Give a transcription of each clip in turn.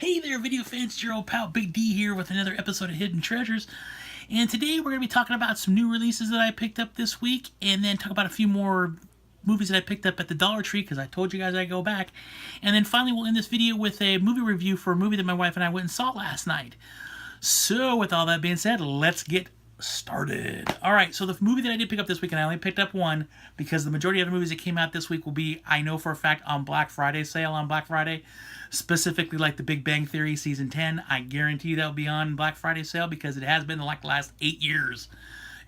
Hey there, video fans, it's your old pal Big D here with another episode of Hidden Treasures. And today we're going to be talking about some new releases that I picked up this week, and then talk about a few more movies that I picked up at the Dollar Tree, because I told you guys I'd go back. And then finally we'll end this video with a movie review for a movie that my wife and I went and saw last night. So with all that being said, let's get started. Alright, so the movie that I did pick up this week, and I only picked up one, because the majority of the movies that came out this week will be, I know for a fact, on Black Friday sale on Black Friday. Specifically like the Big Bang Theory Season 10. I guarantee you that will be on Black Friday sale, because it has been like the last 8 years.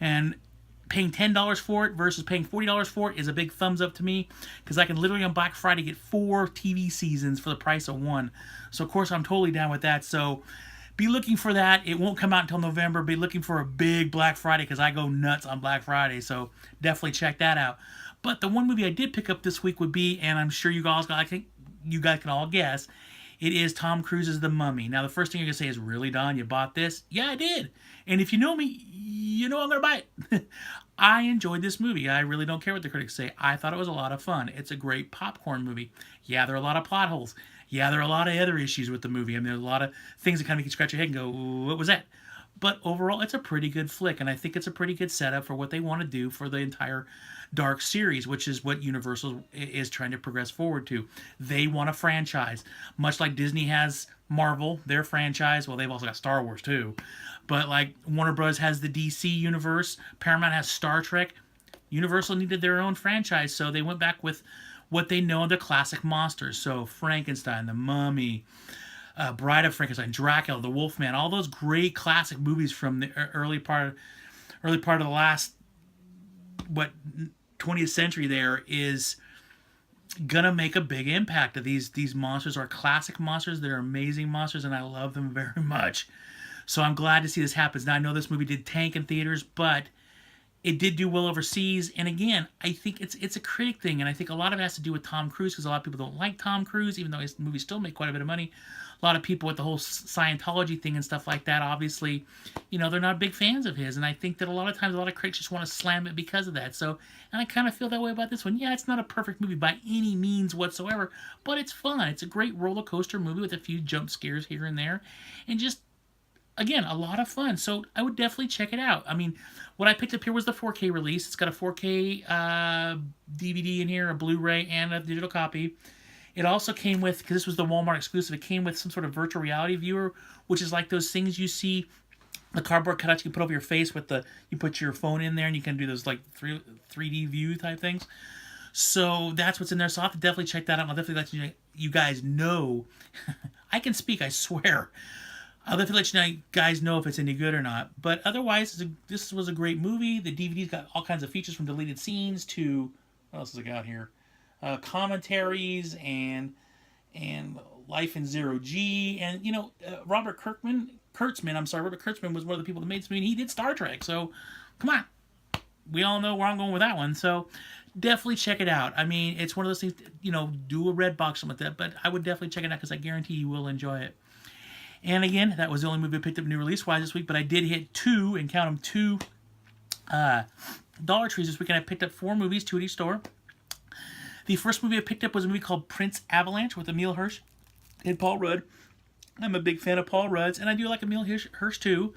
And paying $10 for it versus paying $40 for it is a big thumbs up to me, because I can literally on Black Friday get 4 TV seasons for the price of one. So of course I'm totally down with that. So be looking for that. It won't come out until November. Be looking for a big Black Friday, because I go nuts on Black Friday. So definitely check that out. But the one movie I did pick up this week would be, and I'm sure you guys can all guess, it is Tom Cruise's The Mummy. Now the first thing you're going to say is, really, Don, you bought this? Yeah, I did. And if you know me, you know I'm going to buy it. I enjoyed this movie. I really don't care what the critics say. I thought it was a lot of fun. It's a great popcorn movie. Yeah, there are a lot of plot holes. Yeah, there are a lot of other issues with the movie. I mean, there's a lot of things that kind of make you scratch your head and go, what was that? But overall, it's a pretty good flick, and I think it's a pretty good setup for what they want to do for the entire Dark series, which is what Universal is trying to progress forward to. They want a franchise, much like Disney has Marvel, their franchise. Well, they've also got Star Wars too, but like Warner Bros. Has the DC universe, Paramount has Star Trek. Universal needed their own franchise, so they went back with what they know, the classic monsters. So Frankenstein, The Mummy, Bride of Frankenstein, Dracula, The Wolfman, all those great classic movies from the early part of the last 20th century there is gonna make a big impact. These monsters are classic monsters. They're amazing monsters, and I love them very much. So I'm glad to see this happen. Now I know this movie did tank in theaters, but it did do well overseas. And again, I think it's a critic thing, and I think a lot of it has to do with Tom Cruise, because a lot of people don't like Tom Cruise, even though his movies still make quite a bit of money. A lot of people with the whole Scientology thing and stuff like that, obviously, they're not big fans of his. And I think that a lot of times a lot of critics just want to slam it because of that. So, and I kind of feel that way about this one. Yeah, it's not a perfect movie by any means whatsoever, but it's fun. It's a great roller coaster movie with a few jump scares here and there, and just, again, a lot of fun. So I would definitely check it out. I mean, what I picked up here was the 4K release. It's got a 4K DVD in here, a Blu-ray, and a digital copy. It also came with, because this was the Walmart exclusive, it came with some sort of virtual reality viewer, which is like those things you see, the cardboard cutouts you can put over your face with you put your phone in there and you can do those like 3D view type things. So that's what's in there. So I'll have to definitely check that out. I'll definitely let you guys know. I can speak, I swear. I'll definitely let you guys know if it's any good or not. But otherwise, this was a great movie. The DVD's got all kinds of features, from deleted scenes to, what else has it got here? Commentaries and Life in Zero G. And, Robert Kurtzman was one of the people that made this movie. And he did Star Trek. So, come on. We all know where I'm going with that one. So, definitely check it out. I mean, it's one of those things, do a red box something like that. But I would definitely check it out, because I guarantee you will enjoy it. And again, that was the only movie I picked up new release-wise this week, but I did hit two Dollar Trees this week, and I picked up 4 movies, 2 at each store. The first movie I picked up was a movie called Prince Avalanche with Emile Hirsch and Paul Rudd. I'm a big fan of Paul Rudd's, and I do like Emile Hirsch too,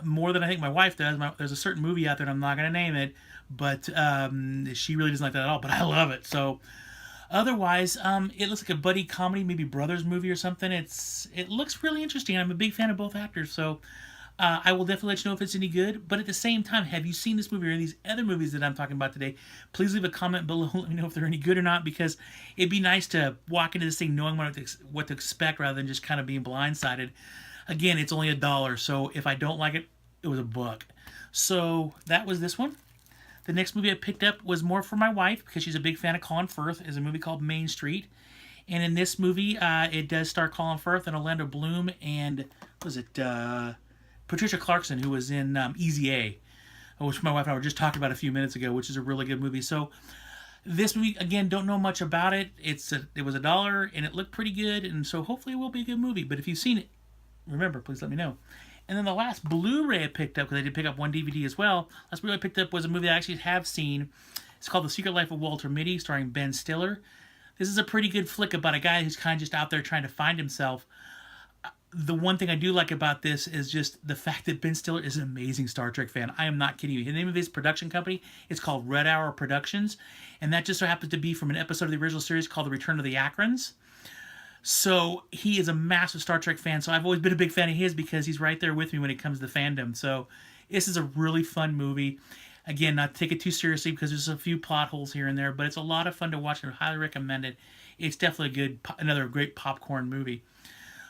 more than I think my wife does. There's a certain movie out there, and I'm not going to name it, but she really doesn't like that at all, but I love it. So otherwise, it looks like a buddy comedy, maybe brothers movie or something. It looks really interesting. I'm a big fan of both actors, so I will definitely let you know if it's any good. But at the same time, have you seen this movie or these other movies that I'm talking about today? Please leave a comment below. Let me know if they're any good or not, because it'd be nice to walk into this thing knowing what to expect rather than just kind of being blindsided. Again, it's only $1, so if I don't like it, it was $1. So that was this one. The next movie I picked up was more for my wife, because she's a big fan of Colin Firth. It's a movie called Main Street. And in this movie, it does star Colin Firth and Orlando Bloom and, Patricia Clarkson, who was in Easy A, which my wife and I were just talking about a few minutes ago, which is a really good movie. So this movie, again, don't know much about it. It was $1, and it looked pretty good, and so hopefully it will be a good movie. But if you've seen it, remember, please let me know. And then the last Blu-ray I picked up, because I did pick up one DVD as well, last Blu-ray I picked up was a movie I actually have seen. It's called The Secret Life of Walter Mitty, starring Ben Stiller. This is a pretty good flick about a guy who's kind of just out there trying to find himself. The one thing I do like about this is just the fact that Ben Stiller is an amazing Star Trek fan. I am not kidding you. The name of his production company is called Red Hour Productions, and that just so happens to be from an episode of the original series called The Return of the Akrons. So he is a massive Star Trek fan. So I've always been a big fan of his because he's right there with me when it comes to fandom. So this is a really fun movie. Again, not to take it too seriously because there's a few plot holes here and there, but it's a lot of fun to watch and I highly recommend it. It's definitely a good, another great popcorn movie.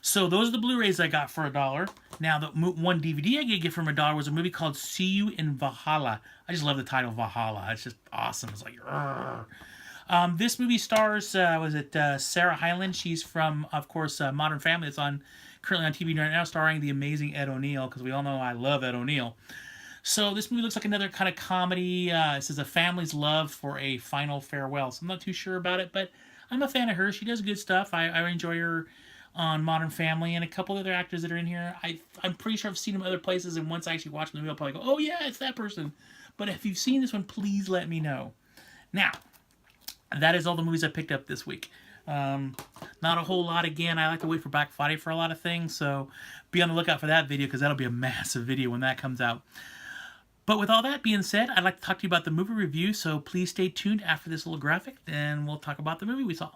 So those are the Blu-rays I got for $1. Now, the one DVD I did get from $1 was a movie called See You in Valhalla. I just love the title Valhalla. It's just awesome. It's like, this movie stars, Sarah Hyland. She's from, of course, Modern Family. It's currently on TV right now, starring the amazing Ed O'Neill, because we all know I love Ed O'Neill. So this movie looks like another kind of comedy. It says a family's love for a final farewell. So I'm not too sure about it, but I'm a fan of her. She does good stuff. I enjoy her on Modern Family, and a couple other actors that are in here. I'm pretty sure I've seen them other places, and once I actually watch the movie, I'll probably go, oh yeah, it's that person. But if you've seen this one, please let me know. Now, that is all the movies I picked up this week. Not a whole lot again. I like to wait for Black Friday for a lot of things, so be on the lookout for that video because that'll be a massive video when that comes out. But with all that being said, I'd like to talk to you about the movie review, so please stay tuned after this little graphic, and we'll talk about the movie we saw.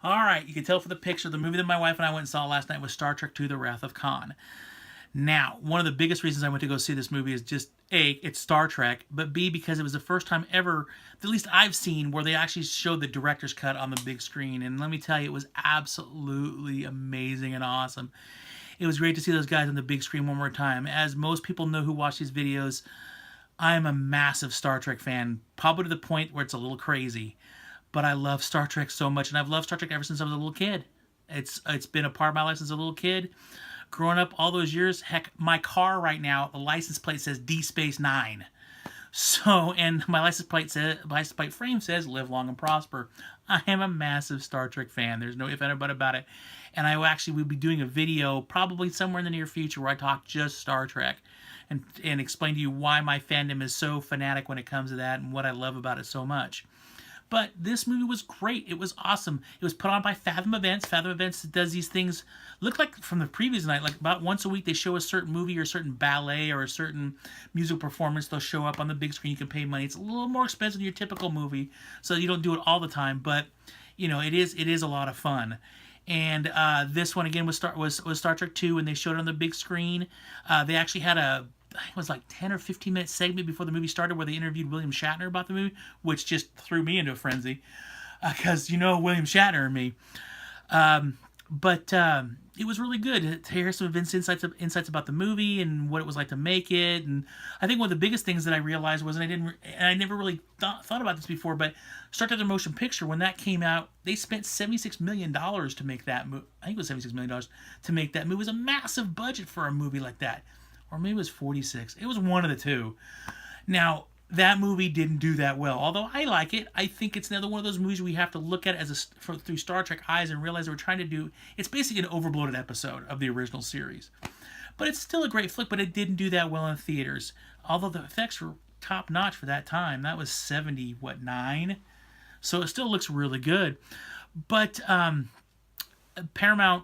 Alright, you can tell from the picture, the movie that my wife and I went and saw last night was Star Trek II: The Wrath of Khan. Now, one of the biggest reasons I went to go see this movie is just, A, it's Star Trek, but B, because it was the first time ever, at least I've seen, where they actually showed the director's cut on the big screen. And let me tell you, it was absolutely amazing and awesome. It was great to see those guys on the big screen one more time. As most people know who watch these videos, I'm a massive Star Trek fan, probably to the point where it's a little crazy. But I love Star Trek so much, and I've loved Star Trek ever since I was a little kid. It's been a part of my life since a little kid. Growing up all those years, heck, my car right now, the license plate says D Space 9. So, and my license plate frame says live long and prosper. I am a massive Star Trek fan. There's no if and but about it. And I actually will be doing a video probably somewhere in the near future where I talk just Star Trek and explain to you why my fandom is so fanatic when it comes to that and what I love about it so much. But this movie was great. It was awesome. It was put on by Fathom Events. Fathom Events does these things, look like from the previous night, like about once a week they show a certain movie or a certain ballet or a certain musical performance. They'll show up on the big screen. You can pay money. It's a little more expensive than your typical movie, so you don't do it all the time. But, you know, it is a lot of fun. And this one, again, was Star Trek II, and they showed it on the big screen. They actually had it was like 10 or 15 minute segment before the movie started where they interviewed William Shatner about the movie, which just threw me into a frenzy because you know William Shatner and me. But it was really good to hear some of Vince's insights about the movie and what it was like to make it. And I think one of the biggest things that I realized was, and I never really thought about this before, but Star Trek: The Motion Picture, when that came out, they spent $76 million to make that movie. I think it was $76 million to make that movie. It was a massive budget for a movie like that. Or maybe it was 46. It was one of the two. Now, that movie didn't do that well. Although I like it, I think it's another one of those movies we have to look at through Star Trek eyes and realize we're trying to do. It's basically an overbloated episode of the original series. But it's still a great flick, but it didn't do that well in theaters. Although the effects were top notch for that time. That was 79. So it still looks really good. But Paramount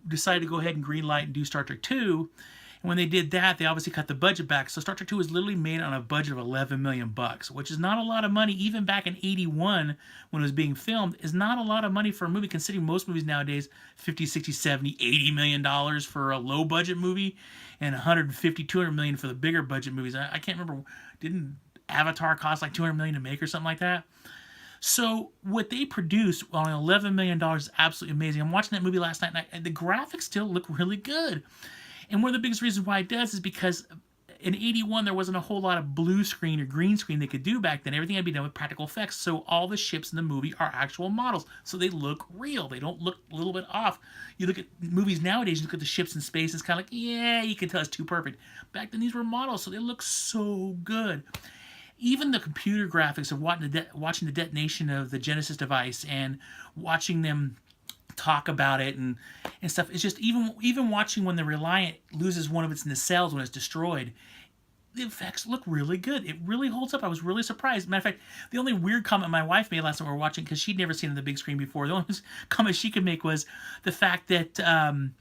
decided to go ahead and greenlight and do Star Trek 2. And when they did that, they obviously cut the budget back. So Star Trek II was literally made on a budget of $11 million, which is not a lot of money, even back in '81 when it was being filmed, is not a lot of money for a movie, considering most movies nowadays, 50, 60, 70, $80 million for a low budget movie and 150, 200 million for the bigger budget movies. I can't remember, didn't Avatar cost like 200 million to make or something like that? So what they produced on $11 million is absolutely amazing. I'm watching that movie last night, and the graphics still look really good. And one of the biggest reasons why it does is because in '81 there wasn't a whole lot of blue screen or green screen they could do back then. Everything had to be done with practical effects. So all the ships in the movie are actual models. So they look real. They don't look a little bit off. You look at movies nowadays, you look at the ships in space, it's kind of like, yeah, you can tell it's too perfect. Back then these were models, so they look so good. Even the computer graphics of watching the detonation of the Genesis device and watching them talk about it and stuff. It's just even watching when the Reliant loses one of its nacelles when it's destroyed. the effects look really good. It really holds up. I was really surprised. Matter of fact, the only weird comment my wife made last time we were watching, because she'd never seen it on the big screen before, the only comment she could make was the fact that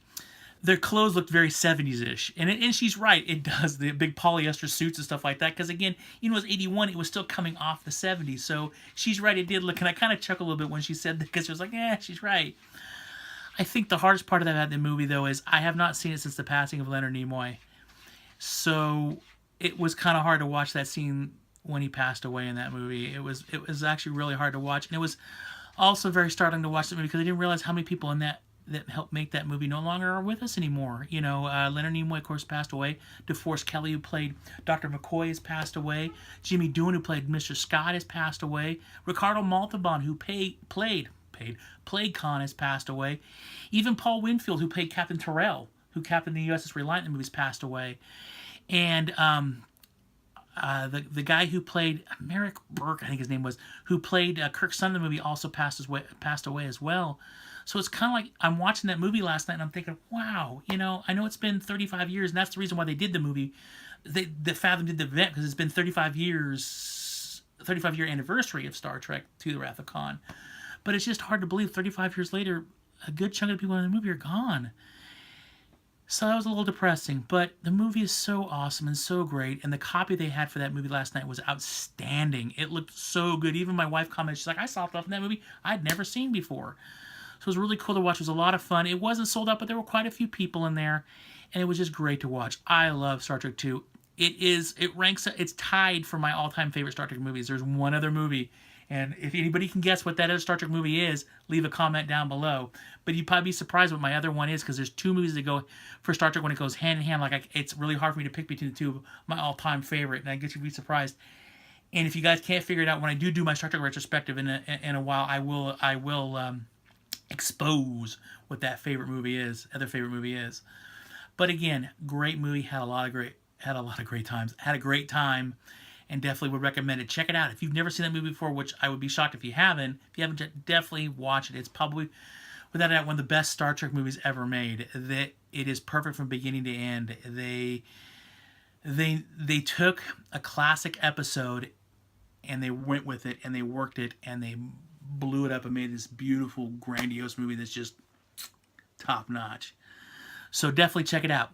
their clothes looked very 70s-ish. And she's right, it does. The big polyester suits and stuff like that. Because again, even though it was 81, it was still coming off the 70s. So she's right, it did look. And I kind of chuckled a little bit when she said that, because she was like, she's right. I think the hardest part of that in the movie, though, is I have not seen it since the passing of Leonard Nimoy. So it was kind of hard to watch that scene when he passed away in that movie. It was actually really hard to watch. And it was also very startling to watch that movie, because I didn't realize how many people in that helped make that movie no longer are with us anymore. You know, Leonard Nimoy, of course, passed away. DeForest Kelley, who played Dr. McCoy, has passed away. Jimmy Doohan, who played Mr. Scott, has passed away. Ricardo Montalban, who played Khan, has passed away. Even Paul Winfield, who played Captain Terrell, who captained the USS Reliant in the movies, passed away. And the guy who played Merrick Burke, I think his name was, who played Kirk's son in the movie, also passed away as well. So it's kind of like I'm watching that movie last night and I'm thinking, wow, you know, I know it's been 35 years, and that's the reason why they did the movie. The Fathom did the event, because it's been 35-year anniversary of Star Trek to the Wrath of Khan. But it's just hard to believe 35 years later, a good chunk of the people in the movie are gone. So that was a little depressing, but the movie is so awesome and so great, and the copy they had for that movie last night was outstanding. It looked so good. Even my wife commented, she's like, I saw stuff in that movie I'd never seen before. So it was really cool to watch. It was a lot of fun. It wasn't sold out, but there were quite a few people in there, and it was just great to watch. I love Star Trek 2. It's tied for my all-time favorite Star Trek movies. There's one other movie, and if anybody can guess what that other Star Trek movie is, leave a comment down below. But you'd probably be surprised what my other one is, because there's two movies that go for Star Trek when it goes hand in hand. It's really hard for me to pick between the two of my all-time favorite, and I guess you'd be surprised. And if you guys can't figure it out, when I do my Star Trek retrospective in a while, I will expose what that other favorite movie is. But again, great movie, had a great time, and definitely would recommend it. Check it out if you've never seen that movie before, which I would be shocked if you haven't. If you haven't, definitely watch it. It's probably, without a doubt, one of the best Star Trek movies ever made. That it is perfect from beginning to end. They took a classic episode and they went with it and they worked it and they blew it up and made this beautiful, grandiose movie that's just top notch. So definitely check it out.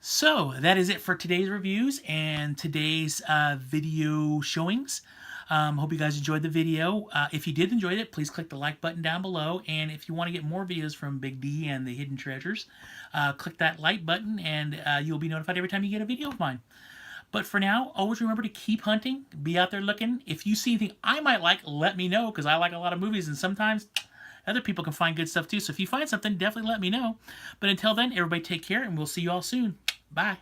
So that is it for today's reviews and today's video showings. Hope you guys enjoyed the video. If you did enjoy it, please click the like button down below. And if you want to get more videos from Big D and the Hidden Treasures, click that like button and you'll be notified every time you get a video of mine. But for now, always remember to keep hunting, be out there looking. If you see anything I might like, let me know, because I like a lot of movies, and sometimes other people can find good stuff too. So if you find something, definitely let me know. But until then, everybody take care, and we'll see you all soon. Bye.